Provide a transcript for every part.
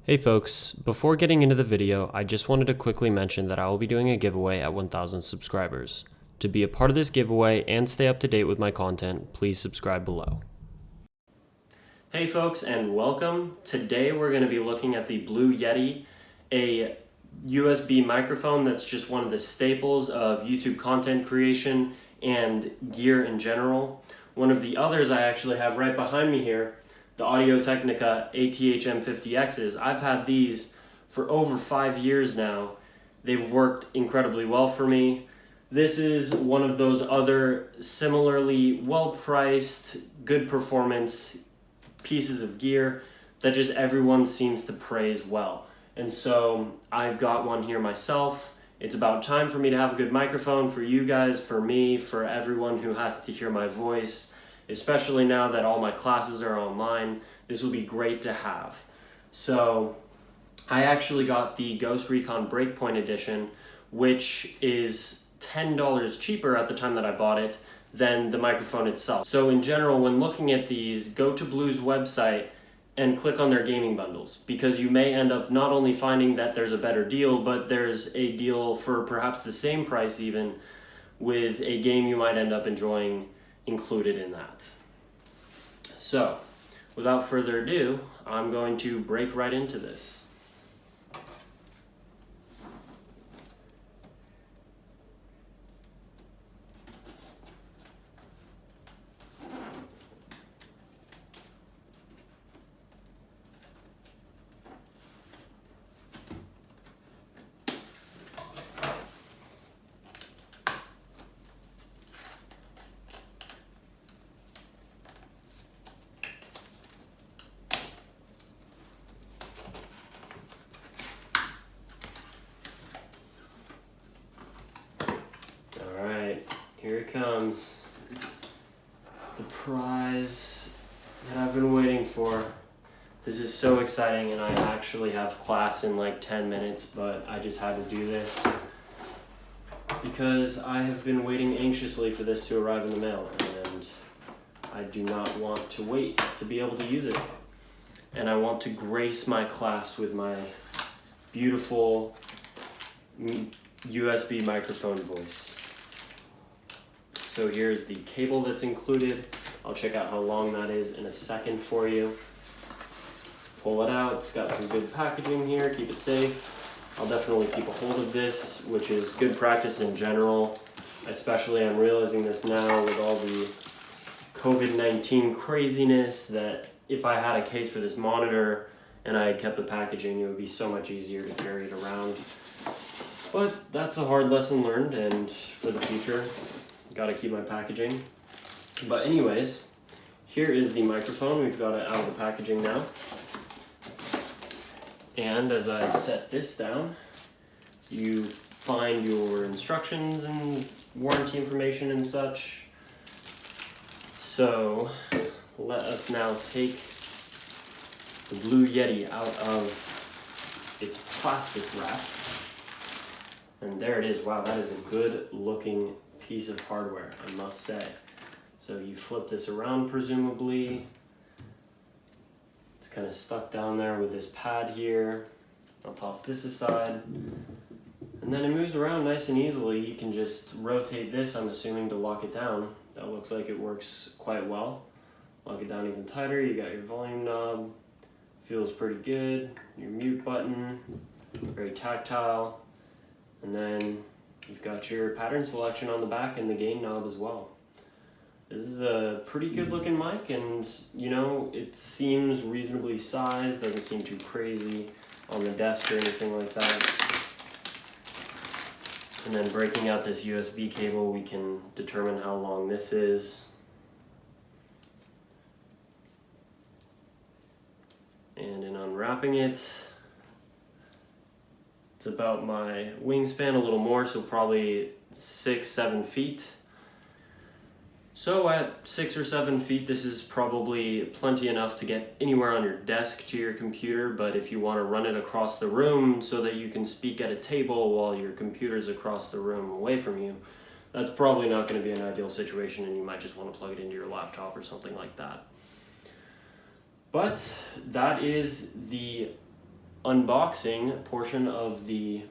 Hey folks, before getting into the video, I just wanted to quickly mention that I will be doing a giveaway at 1,000 subscribers. To be a part of this giveaway and stay up to date with my content, please subscribe below. Hey folks, and welcome. Today we're going to be looking at the Blue Yeti, a USB microphone that's just one of the staples of YouTube content creation and gear in general. One of the others I actually have right behind me here, the Audio-Technica ATH-M50Xs. I've had these for over 5 years now. They've worked incredibly well for me. This is one of those other similarly well-priced, good performance pieces of gear that just everyone seems to praise well. And so I've got one here myself. It's about time for me to have a good microphone for you guys, for me, for everyone who has to hear my voice, especially now that all my classes are online. This will be great to have. So I actually got the Ghost Recon Breakpoint Edition, which is $10 cheaper at the time that I bought it than the microphone itself. So in general, when looking at these, go to Blue's website and click on their gaming bundles, because you may end up not only finding that there's a better deal, but there's a deal for perhaps the same price even with a game you might end up enjoying included in that. So without further ado, I'm going to break right into this. Here it comes. The prize that I've been waiting for. This is so exciting, and I actually have class in like 10 minutes, but I just had to do this because I have been waiting anxiously for this to arrive in the mail, and I do not want to wait to be able to use it. And I want to grace my class with my beautiful USB microphone voice. So here's the cable that's included. I'll check out how long that is in a second for you. Pull it out, it's got some good packaging here, keep it safe. I'll definitely keep a hold of this, which is good practice in general. Especially I'm realizing this now with all the COVID-19 craziness, that if I had a case for this monitor and I had kept the packaging, it would be so much easier to carry it around. But that's a hard lesson learned, and for the future, gotta keep my packaging. But anyways, here is the microphone. We've got it out of the packaging now. And as I set this down, you find your instructions and warranty information and such. So let us now take the Blue Yeti out of its plastic wrap. And there it is. Wow, that is a good looking piece of hardware, I must say. So you flip this around, presumably. It's kind of stuck down there with this pad here. I'll toss this aside. And then it moves around nice and easily. You can just rotate this, I'm assuming, to lock it down. That looks like it works quite well. Lock it down even tighter. You got your volume knob. Feels pretty good. Your mute button, very tactile. And then you've got your pattern selection on the back and the gain knob as well. This is a pretty good looking mic, and you know, it seems reasonably sized, doesn't seem too crazy on the desk or anything like that. And then breaking out this USB cable, we can determine how long this is. And in unwrapping it, it's about my wingspan, a little more, so probably 6-7 feet. So at 6 or 7 feet, this is probably plenty enough to get anywhere on your desk to your computer, but if you want to run it across the room so that you can speak at a table while your computer's across the room away from you, that's probably not going to be an ideal situation, and you might just want to plug it into your laptop or something like that. But that is the unboxing portion of the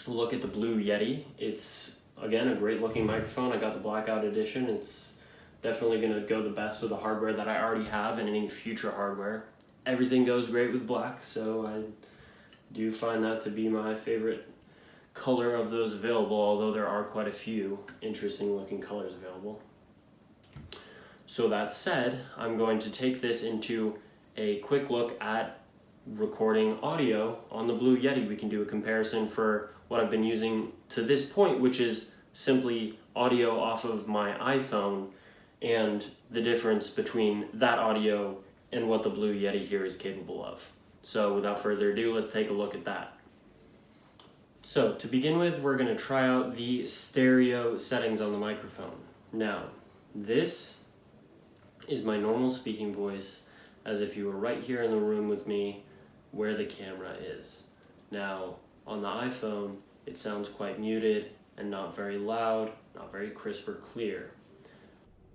look at the Blue Yeti. It's, again, a great looking microphone. I got the blackout edition. It's definitely going to go the best with the hardware that I already have and any future hardware. Everything goes great with black, so I do find that to be my favorite color of those available, although there are quite a few interesting looking colors available. So that said, I'm going to take this into a quick look at recording audio on the Blue Yeti. We can do a comparison for what I've been using to this point, which is simply audio off of my iPhone, and the difference between that audio and what the Blue Yeti here is capable of. So without further ado, let's take a look at that. So to begin with, we're going to try out the stereo settings on the microphone. Now, this is my normal speaking voice, as if you were right here in the room with me where the camera is. Now, on the iPhone, it sounds quite muted and not very loud, not very crisp or clear.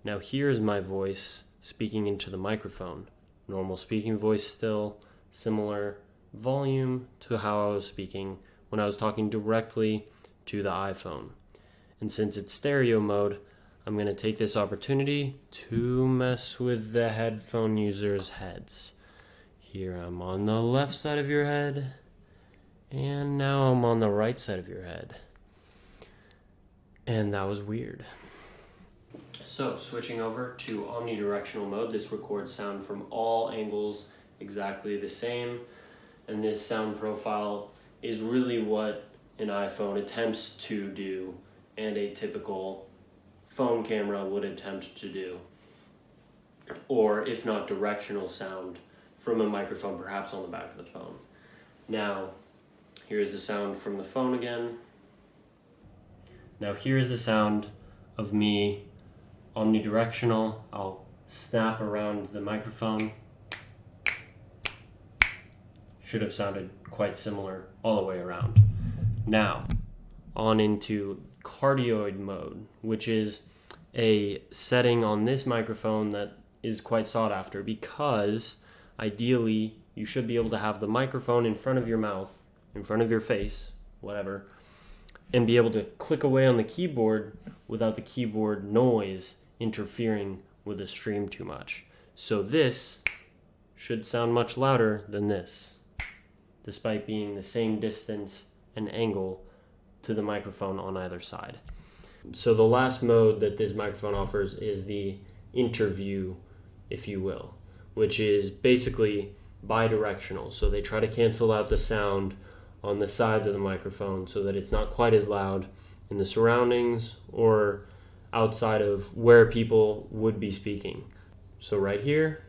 Now here's my voice speaking into the microphone. Normal speaking voice still, similar volume to how I was speaking when I was talking directly to the iPhone. And since it's stereo mode, I'm going to take this opportunity to mess with the headphone users' heads. Here I'm on the left side of your head, and now I'm on the right side of your head. And that was weird. So switching over to omnidirectional mode, this records sound from all angles exactly the same. And this sound profile is really what an iPhone attempts to do and a typical phone camera would attempt to do. Or if not directional sound from a microphone, perhaps on the back of the phone. Now, here's the sound from the phone again. Now here's the sound of me omnidirectional. I'll snap around the microphone. Should have sounded quite similar all the way around. Now, on into cardioid mode, which is a setting on this microphone that is quite sought after, because ideally you should be able to have the microphone in front of your mouth, in front of your face, whatever, and be able to click away on the keyboard without the keyboard noise interfering with the stream too much. So this should sound much louder than this, despite being the same distance and angle to the microphone on either side. So the last mode that this microphone offers is the interview, if you will, which is basically bidirectional. So they try to cancel out the sound on the sides of the microphone so that it's not quite as loud in the surroundings or outside of where people would be speaking. So right here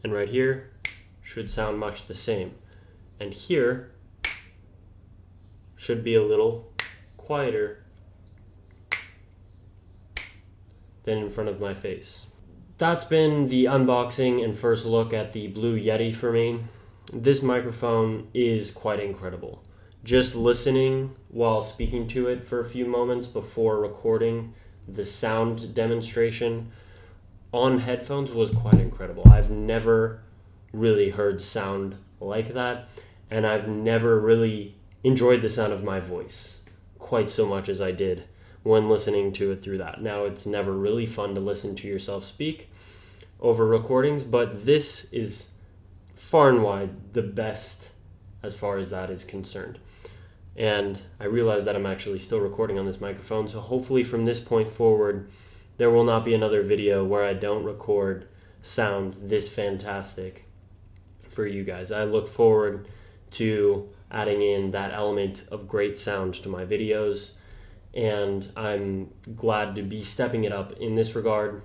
and right here should sound much the same. And here should be a little quieter than in front of my face. That's been the unboxing and first look at the Blue Yeti for me. This microphone is quite incredible. Just listening while speaking to it for a few moments before recording the sound demonstration on headphones was quite incredible. I've never really heard sound like that, and I've never really enjoyed the sound of my voice quite so much as I did when listening to it through that. Now, it's never really fun to listen to yourself speak over recordings, but this is far and wide the best as far as that is concerned. And I realize that I'm actually still recording on this microphone, so hopefully from this point forward, there will not be another video where I don't record sound this fantastic for you guys. I look forward to adding in that element of great sound to my videos, and I'm glad to be stepping it up in this regard.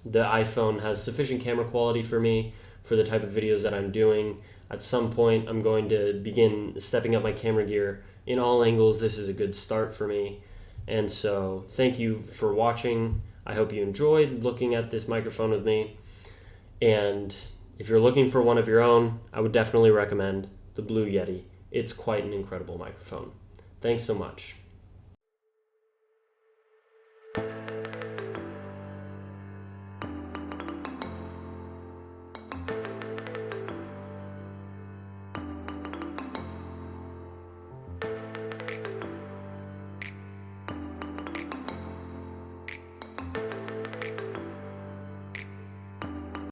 The iPhone has sufficient camera quality for me for the type of videos that I'm doing. At some point, I'm going to begin stepping up my camera gear in all angles. This is a good start for me. And so thank you for watching. I hope you enjoyed looking at this microphone with me. And if you're looking for one of your own, I would definitely recommend the Blue Yeti. It's quite an incredible microphone. Thanks so much.